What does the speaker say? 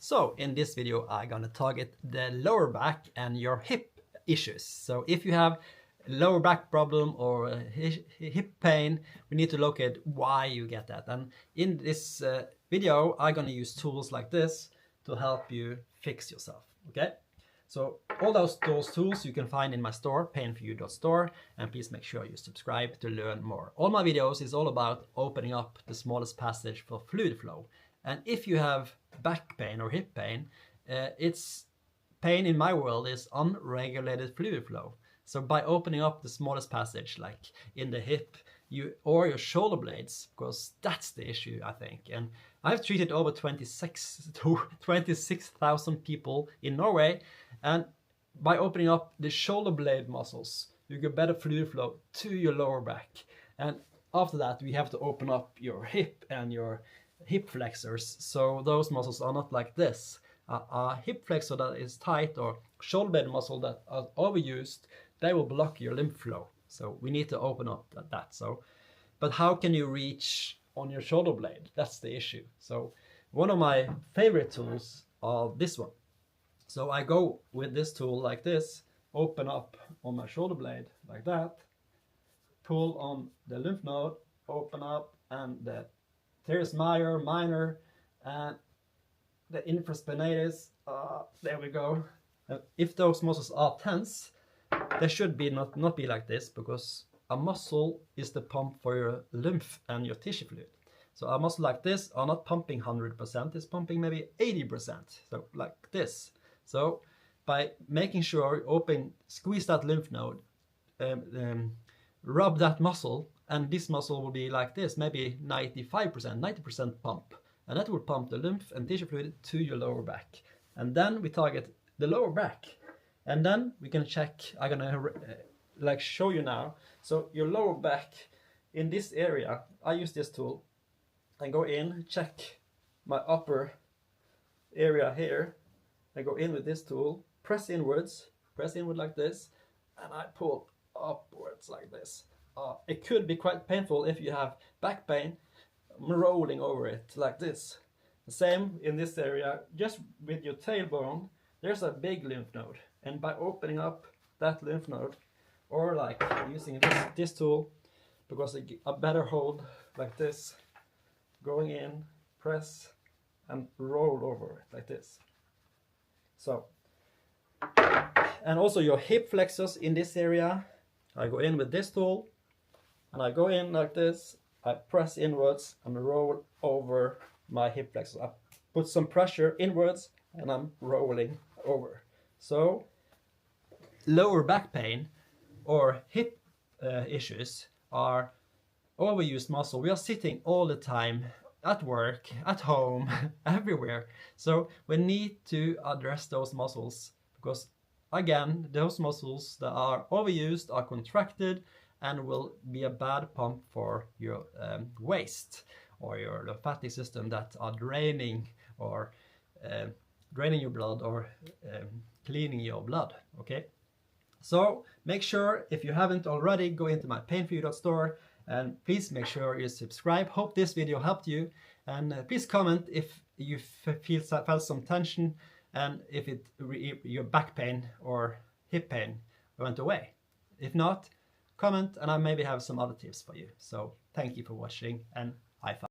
So in this video I'm gonna target the lower back and your hip issues. So if you have lower back problem or hip pain, we need to look at why you get that. And in this video I'm gonna use tools like this to help you fix yourself, okay? So all those tools you can find in my store, painforyou.store, and please make sure you subscribe to learn more. All my videos is all about opening up the smallest passage for fluid flow. And if you have back pain or hip pain, it's pain in my world is unregulated fluid flow. So by opening up the smallest passage, like in the hip, or your shoulder blades, because that's the issue, I think. And I've treated over 26,000 people in Norway, and by opening up the shoulder blade muscles, you get better fluid flow to your lower back. And after that, we have to open up your hip and your hip flexors, so those muscles are not like this. A hip flexor that is tight or shoulder blade muscle that are overused, they will block your lymph flow. So we need to open up that. So, but how can you reach on your shoulder blade? That's the issue. So one of my favorite tools are this one. So I go with this tool like this, open up on my shoulder blade like that, pull on the lymph node, open up, and the teres minor, and the infraspinatus, there we go. If those muscles are tense, they should be not be like this, because a muscle is the pump for your lymph and your tissue fluid. So a muscle like this are not pumping 100%, it's pumping maybe 80%, so like this. So by making sure you squeeze that lymph node, rub that muscle, and this muscle will be like this, maybe 95%, 90% pump. And that will pump the lymph and tissue fluid to your lower back. And then we target the lower back. And then we can check, I'm gonna like show you now. So your lower back, in this area, I use this tool and go in, check my upper area here. I go in with this tool, press inward like this, and I pull upwards like this. It could be quite painful if you have back pain. I'm rolling over it like this. The same in this area, just with your tailbone, there's a big lymph node. And by opening up that lymph node, or like using this tool, because a better hold like this, going in, press, and roll over it like this. So, and also your hip flexors in this area, I go in with this tool, and I go in like this, I press inwards and roll over my hip flexors. I put some pressure inwards and I'm rolling over. So lower back pain or hip issues are overused muscle. We are sitting all the time at work, at home, everywhere. So we need to address those muscles, because again, those muscles that are overused are contracted and will be a bad pump for your waist or your lymphatic system that are draining or draining your blood or cleaning your blood, okay? So make sure, if you haven't already, go into my painforyou.store and please make sure you subscribe. Hope this video helped you, and please comment if you felt some tension and if your back pain or hip pain went away. If not, comment and I maybe have some other tips for you. So thank you for watching, and high five.